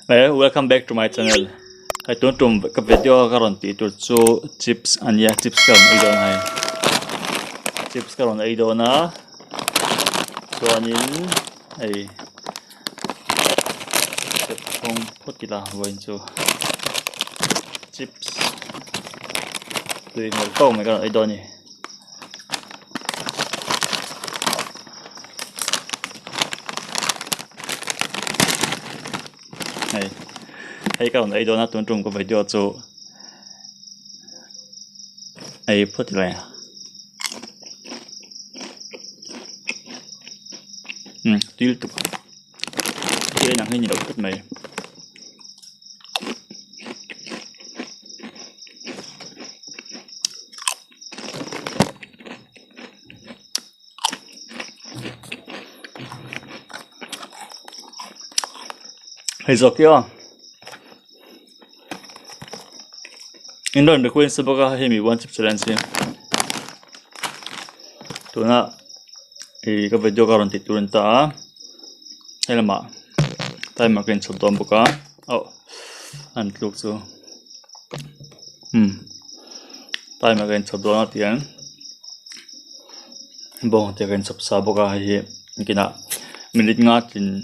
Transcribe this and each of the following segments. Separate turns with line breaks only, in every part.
Welcome back to my channel. I don't know the video karonti to show chips and yeah chips karon ay don hay. Chips karon ay don na. So anin ay kung putila boin so chips. Tuy một câu mấy karon ay don ni. Hay karon ay don na tungtung ko video so ay putila ya. Tiêu tục cái nặng hay nhiều thích mày hay giọt kia in đơn được quên sắp có hay mi one chip challenge tụi nó thì cái video karon ti turun ta hay là mà tay mà kén sập đom boka ăn lúc so tay mà kén sập đom tiền bông thì kén sập sa boka hay kina minute ngat in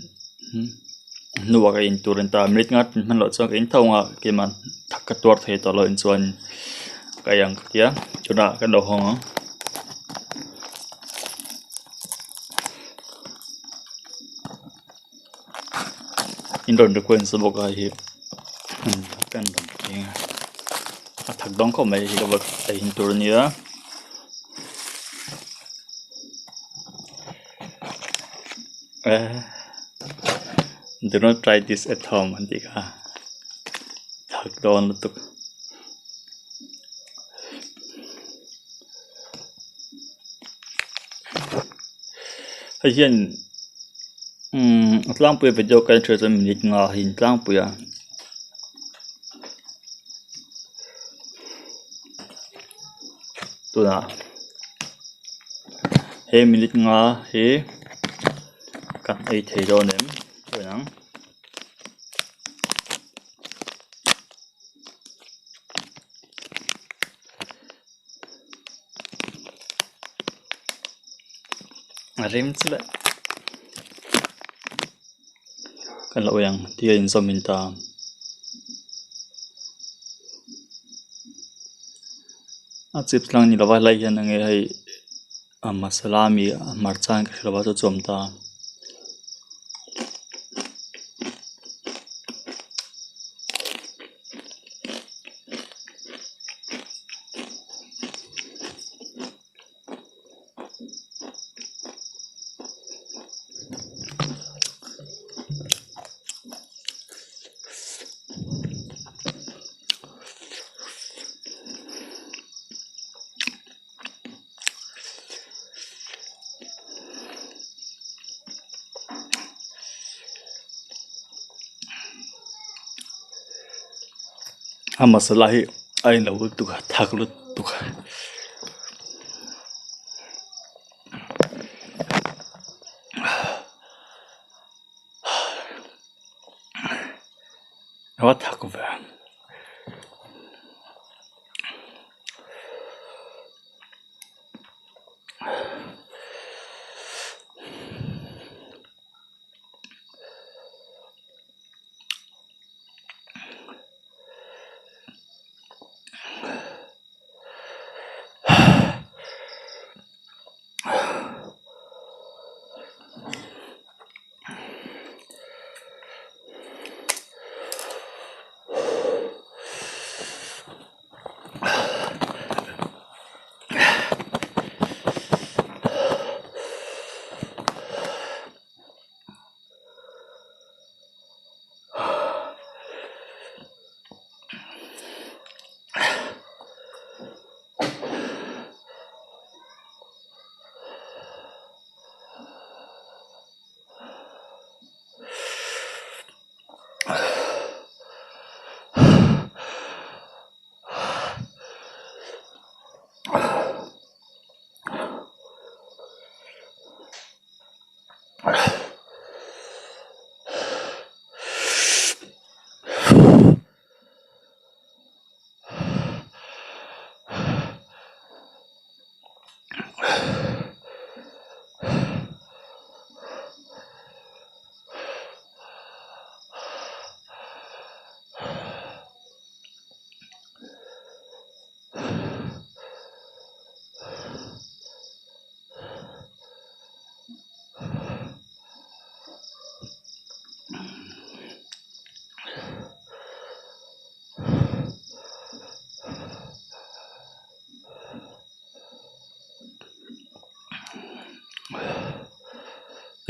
nuwa cái in turun ta minute ngat man lo so in thong à cái man thắc cái tuột hay to lo in chuan cái yang kia chúng ta cái đầu hong in đơn được quên sắp có hi kan dam ting thak dong ko mai hi ka bak ai hin tur nia do not try this at home antika thak don tuk hay hiền tlang pui video kan thre cham minute nga hin tlang puya tuna he minute nga he kan ai thei do nem nang rim chile kan lo yang tia in zoom ta chips lang ni lawa lai hian ange hei masala mi marchang ka lawa chu chom ta masala hi ai lo tu ka thak lu tu ka what thak over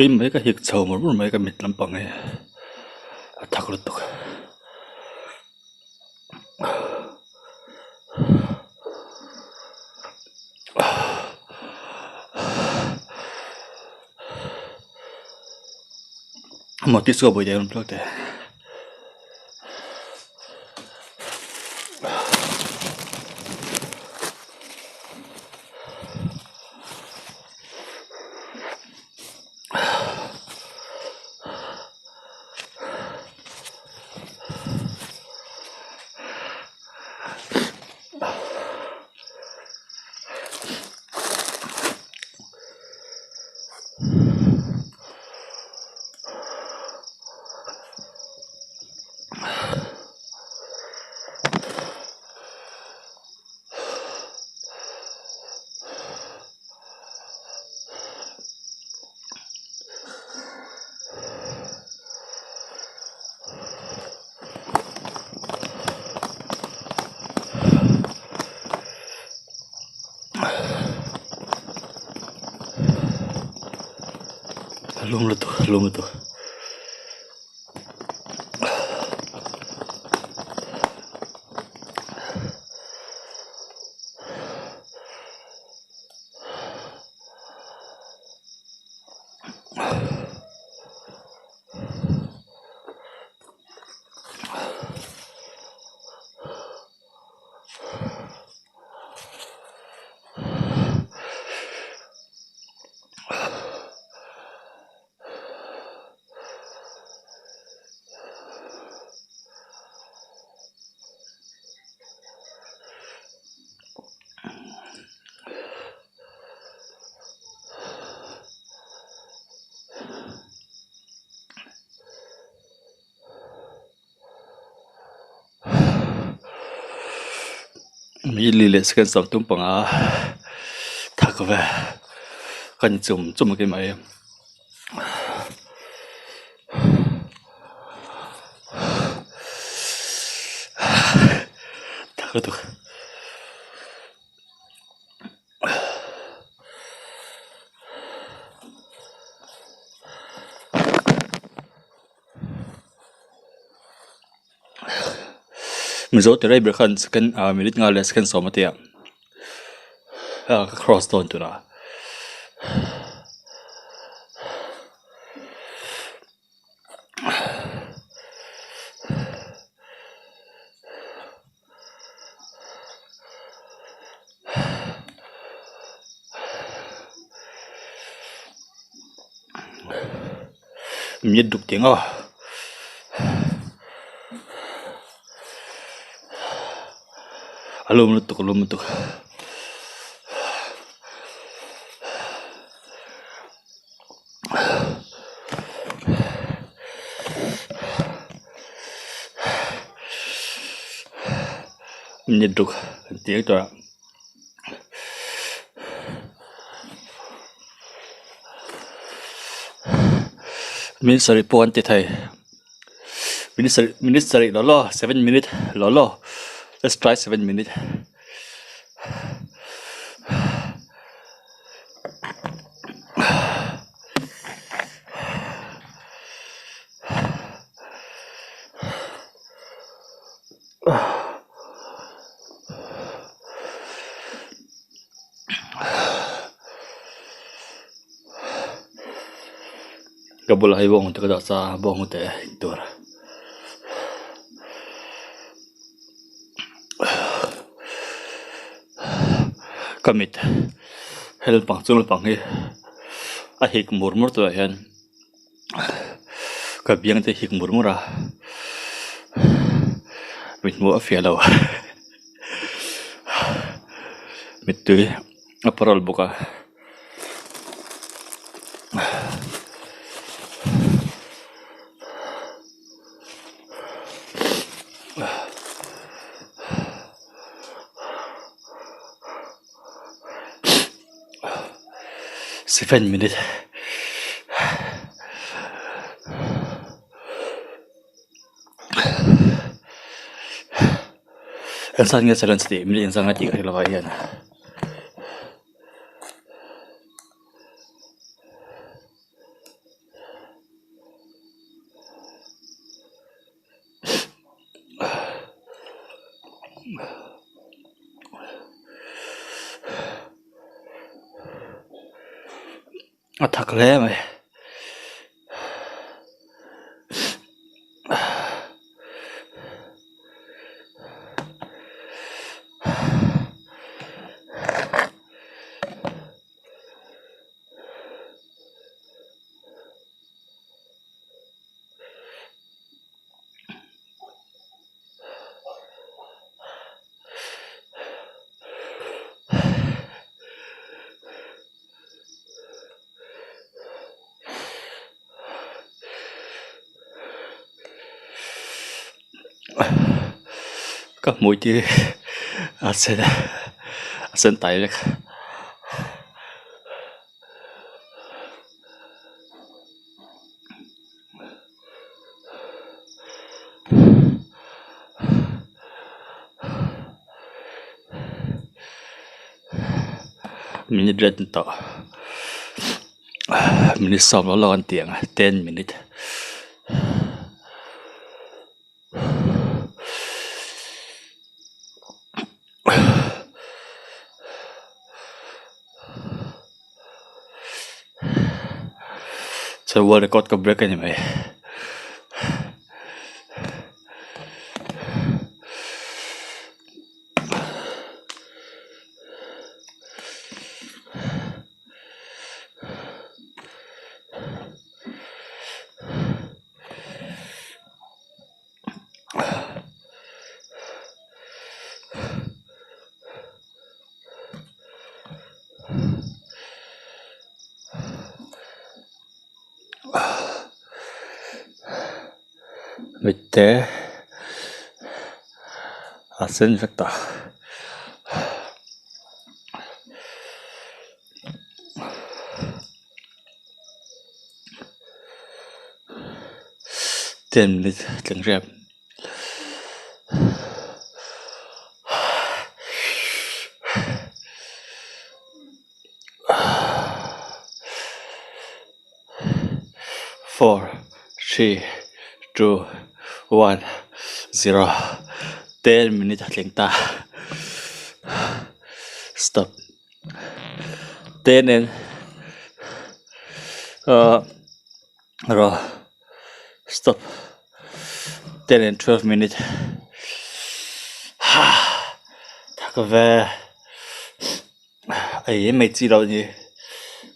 cái mấy cái hiệp sầu mà mấy cái mít làm bằng này thật là tốt một tí xưa buổi đêm lúc đấy lum itu mi liles kan sam tum panga thak ve kan chum cái mai thak tu Mizo terai berkan sekan minit ngale sekan sama tiap cross down tu na minit duk tengah alum letuk minit duk tiap tu minit sari puan titai minit sari lolo 7 minute lolo let's try 7 minutes. Kabul hai bong te kada sa bong te tor kamit hel pang chul pang hi a hik murmur to hian ka biang te hik murmura mit mo afialo mit tu aparal boka 7 minutes. Ensannya jalan sedih, minit sangat 3 kilometer. Attack lem. Các mũi chứ sen tay đấy. Mình rất tỏ mình xong nó lo ăn tiền 10 minutes. So what I got break anyway. Mitte sen fakta. Ten minutes chẳng rep. Four, 3, 2, 1, 0. 10 minutes lệnh ta. Stop. 10 and stop. 10 and 12 minutes. Thắc về ấy mấy chi đâu nhỉ?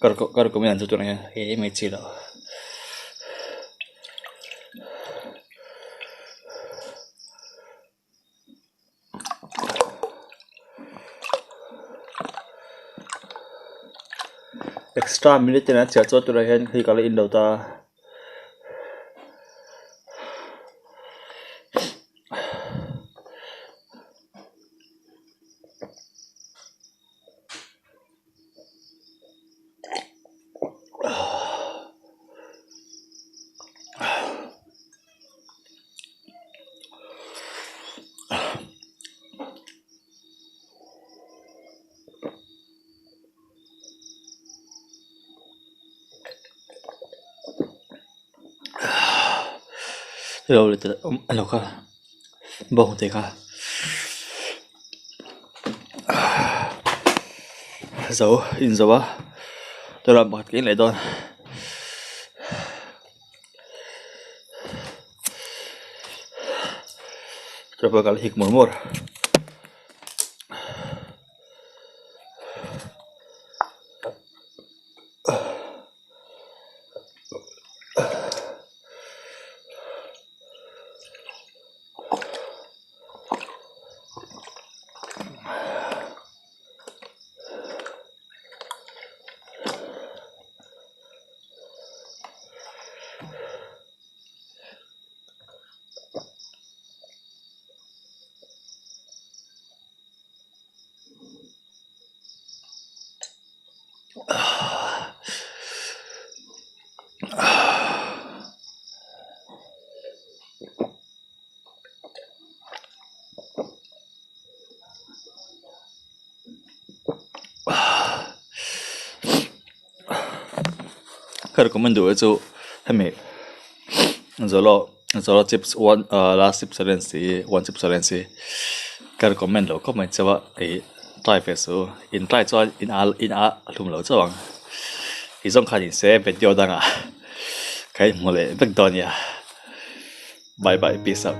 Có mình ăn tụi này ấy mấy chi đâu. Extra minute na chat tụi này hen khi cả in đầu ta. Lâu rồi anh lâu cả bông thế cả dấu in dấu á tôi làm bật cái này thôi coba kali hik murmur cái recommend đồ cho hay mày Jolo chips one last chips currency one chips currency cái recommend lo comment cho vợ ấy try phải số in try cho in lùm lo cho bằng ý trong khai sẽ bên tiêu đang cái mua lệ bên đó nha bye bye peace out